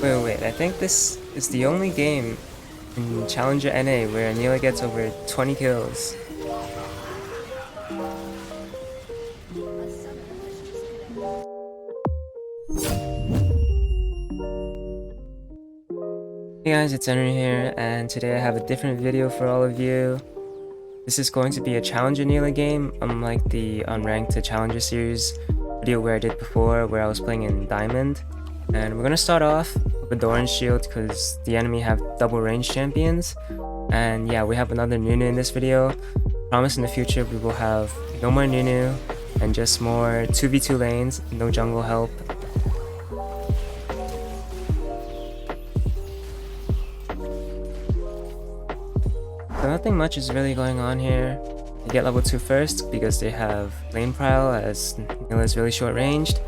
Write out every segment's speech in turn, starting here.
Wait, I think this is the only game in Challenger NA where Nilah gets over 20 kills. Hey guys, it's Enryu here, and today I have a different video for all of you. This is going to be a Challenger Nilah game, unlike the Unranked to Challenger series video where I did before, where I was playing in Diamond. And we're gonna start off with the orange shield because the enemy have double range champions. And yeah, we have another Nunu in this video. Promise in the future we will have no more Nunu and just more 2v2 lanes, no jungle help. So nothing much is really going on here. You get level 2 first because they have lane prowl as Nilah is really short ranged.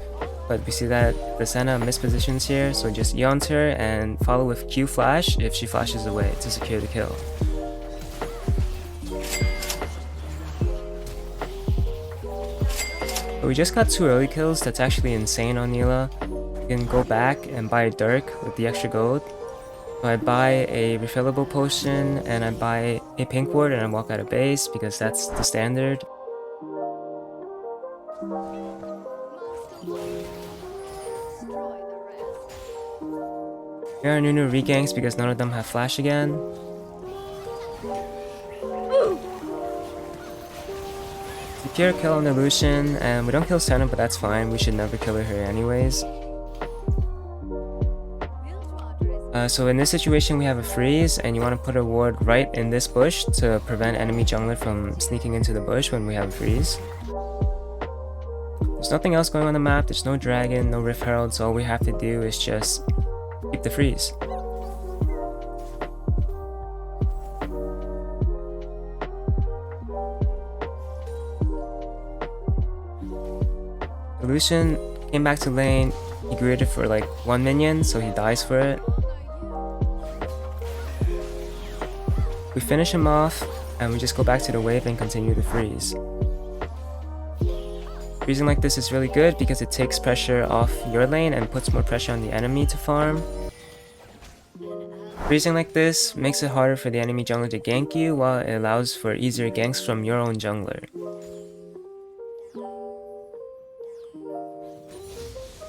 But we see that the Senna mispositions here, so just E onto her and follow with Q flash if she flashes away to secure the kill. But we just got 2 early kills, that's actually insane on Nilah. You can go back and buy a Dirk with the extra gold. So I buy a refillable potion and I buy a pink ward and I walk out of base because that's the standard. Here are Nunu reganks because none of them have flash again. Secure kill on the Lucian, and we don't kill Senna, but that's fine, we should never kill her anyways. So in this situation we have a freeze, and you want to put a ward right in this bush to prevent enemy jungler from sneaking into the bush when we have a freeze. There's nothing else going on the map, there's no dragon, no Rift Herald, so all we have to do is just keep the freeze. The Lucian came back to lane, he greeted for like 1 minion, so he dies for it. We finish him off, and we just go back to the wave and continue the freeze. Freezing like this is really good because it takes pressure off your lane and puts more pressure on the enemy to farm. Freezing like this makes it harder for the enemy jungler to gank you, while it allows for easier ganks from your own jungler.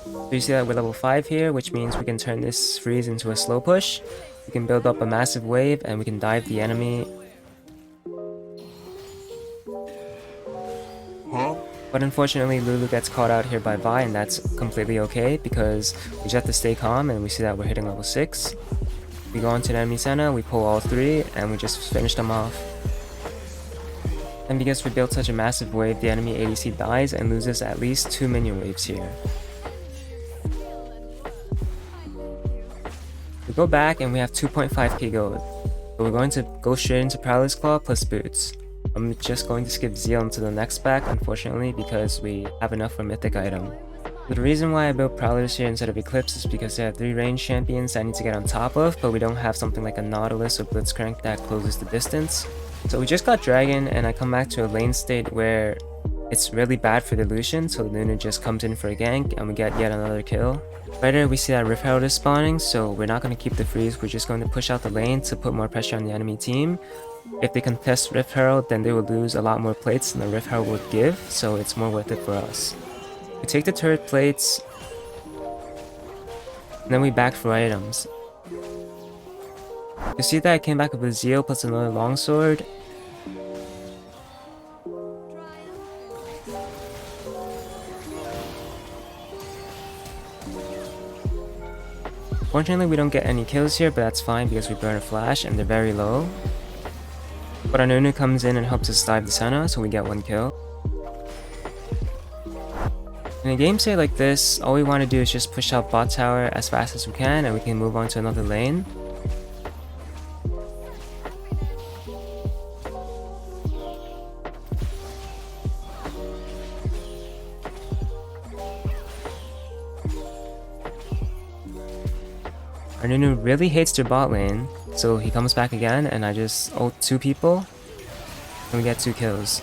So you see that we're level 5 here, which means we can turn this freeze into a slow push. We can build up a massive wave and we can dive the enemy. But unfortunately Lulu gets caught out here by Vi, and that's completely okay because we just have to stay calm, and we see that we're hitting level 6. We go onto the enemy Senna, we pull all 3 and we just finish them off. And because we built such a massive wave, the enemy ADC dies and loses at least 2 minion waves here. We go back and we have 2.5k gold. So we're going to go straight into Prowler's Claw plus boots. I'm just going to skip Zeal into the next pack, unfortunately, because we have enough for mythic item. The reason why I built Prowlers here instead of Eclipse is because they have 3 range champions I need to get on top of, but we don't have something like a Nautilus or Blitzcrank that closes the distance. So we just got Dragon, and I come back to a lane state where it's really bad for the Lucian, so Luna just comes in for a gank and we get yet another kill. Right here we see that Rift Herald is spawning, so we're not going to keep the freeze, we're just going to push out the lane to put more pressure on the enemy team. If they contest Rift Herald, then they will lose a lot more plates than the Rift Herald would give, so it's more worth it for us. We take the turret plates, and then we back for items. You see that I came back with a Zeal plus another longsword. Fortunately we don't get any kills here, but that's fine because we burn a flash and they're very low. But our Nunu comes in and helps us dive the Senna, so we get 1 kill. In a game state like this, all we want to do is just push out bot tower as fast as we can and we can move on to another lane. Our Nunu really hates their bot lane, so he comes back again and I just ult 2 people and we get 2 kills.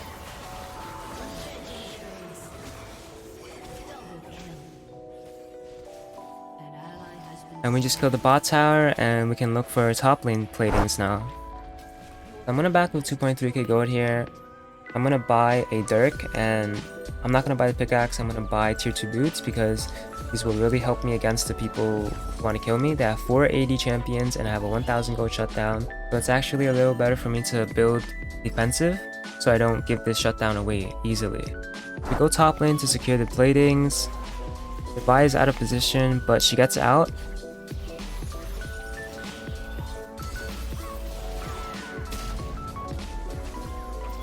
And we just kill the bot tower, and we can look for top lane platings now. I'm gonna back with 2.3k gold here. I'm gonna buy a Dirk, and I'm not gonna buy the pickaxe, I'm gonna buy tier 2 boots because these will really help me against the people who want to kill me. They have 4 AD champions and I have a 1000 gold shutdown. So it's actually a little better for me to build defensive so I don't give this shutdown away easily. We go top lane to secure the platings. The Vi is out of position, but she gets out.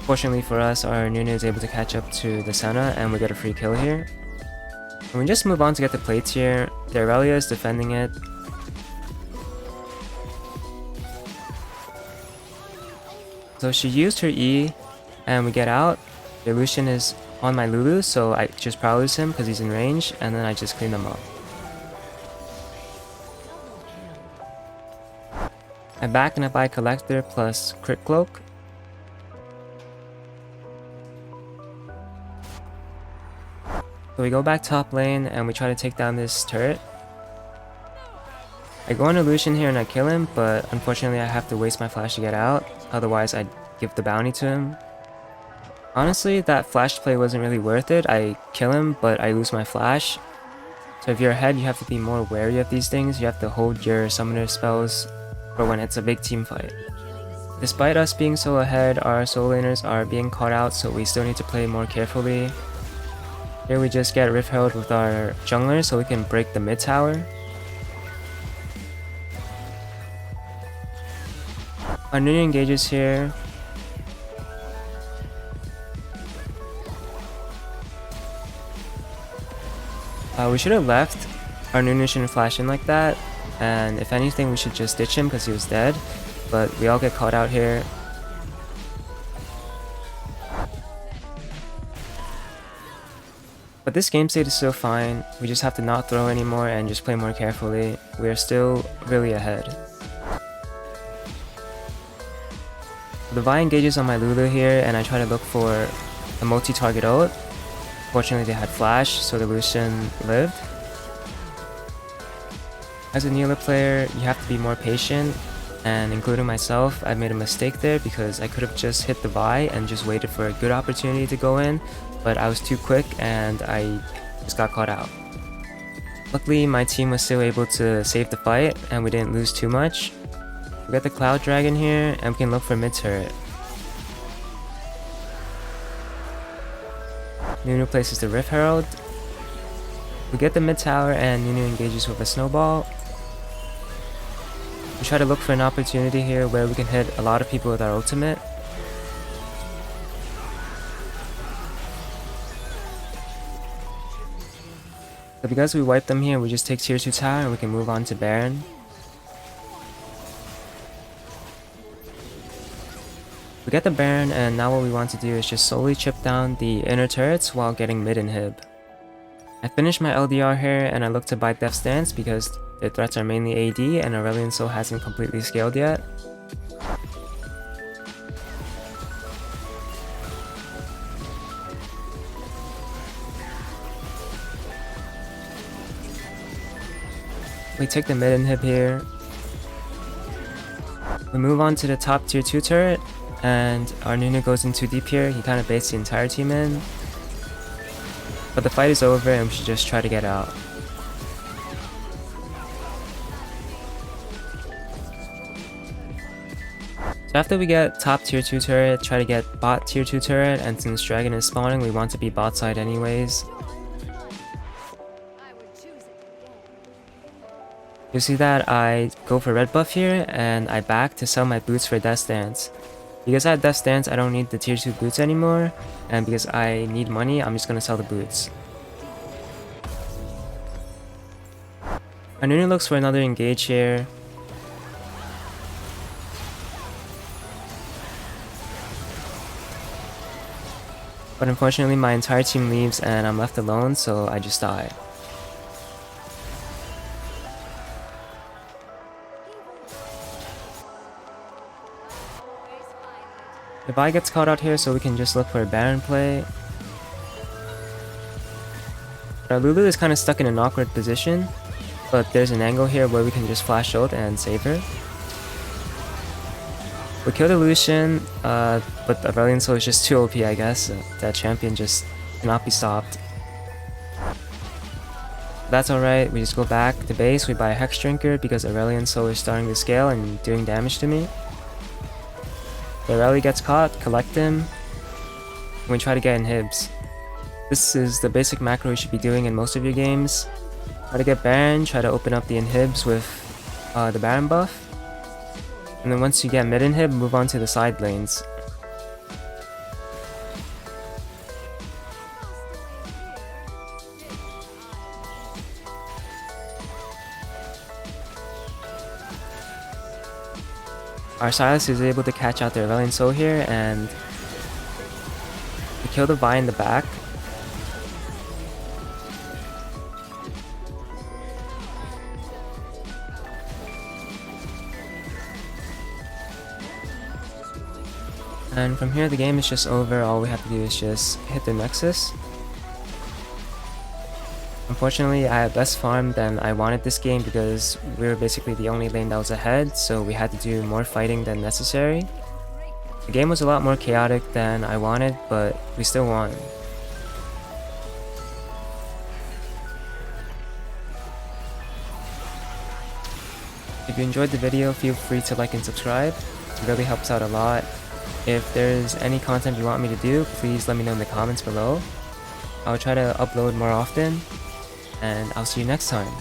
Fortunately for us, our Nunu is able to catch up to the Senna and we get a free kill here. And we just move on to get the plates here. The Aurelia is defending it. So she used her E and we get out. The Lucian is on my Lulu, so I just Prowlers him because he's in range, and then I just clean them up. I back and I buy Collector plus Crit Cloak. So we go back top lane and we try to take down this turret. I go on a Lucian here and I kill him, but unfortunately I have to waste my flash to get out, otherwise I'd give the bounty to him. Honestly, that flash play wasn't really worth it. I kill him, but I lose my flash. So if you're ahead, you have to be more wary of these things. You have to hold your summoner spells for when it's a big team fight. Despite us being so ahead, our solo laners are being caught out, so we still need to play more carefully. Here we just get Rift Herald with our jungler so we can break the mid tower. Our Nunu engages here. We should have left. Our Nunu shouldn't flash in like that. And if anything, we should just ditch him because he was dead. But we all get caught out here. But this game state is still fine. We just have to not throw anymore and just play more carefully. We are still really ahead. The Vi engages on my Lulu here and I try to look for a multi-target ult. Fortunately they had flash, so the Lucian lived. As a Nilah player, you have to be more patient, and including myself, I made a mistake there because I could have just hit the Vi and just waited for a good opportunity to go in, but I was too quick and I just got caught out. Luckily, my team was still able to save the fight and we didn't lose too much. We got the Cloud Dragon here and we can look for mid turret. Nunu places the Rift Herald. We get the mid tower and Nunu engages with a snowball. We try to look for an opportunity here where we can hit a lot of people with our ultimate. So because we wipe them here, we just take tier 2 tower and we can move on to Baron. We get the Baron, and now what we want to do is just slowly chip down the inner turrets while getting mid inhib. I finish my LDR here and I look to buy Death Stance because their threats are mainly AD and Aurelion still hasn't completely scaled yet. We take the mid inhib here. We move on to the top tier 2 turret, and our Nunu goes in too deep here. He kind of baits the entire team in. But the fight is over and we should just try to get out. So after we get top tier 2 turret, try to get bot tier 2 turret, and since dragon is spawning, we want to be bot side anyways. You see that I go for red buff here and I back to sell my boots for Death Stance. Because I have Death Stance, I don't need the tier 2 boots anymore, and because I need money, I'm just gonna sell the boots. Our Nunu looks for another engage here. But unfortunately my entire team leaves and I'm left alone, so I just die. The Vi gets caught out here, so we can just look for a Baron play. But our Lulu is kind of stuck in an awkward position. But there's an angle here where we can just flash ult and save her. We killed the Lucian, but Aurelion Soul is just too OP, I guess. That champion just cannot be stopped. That's alright, we just go back to base, we buy a Hex Drinker because Aurelion Soul is starting to scale and doing damage to me. The Aurelie gets caught, collect him, and we try to get inhibs. This is the basic macro you should be doing in most of your games. Try to get Baron, try to open up the inhibs with the Baron buff. And then once you get mid inhib, move on to the side lanes. Our Silas is able to catch out the Aurelion Soul here, and we kill the Vi in the back. And from here the game is just over, all we have to do is just hit the Nexus. Unfortunately, I had less farm than I wanted this game because we were basically the only lane that was ahead, so we had to do more fighting than necessary. The game was a lot more chaotic than I wanted, but we still won. If you enjoyed the video, feel free to like and subscribe. It really helps out a lot. If there's any content you want me to do, please let me know in the comments below. I'll try to upload more often, and I'll see you next time.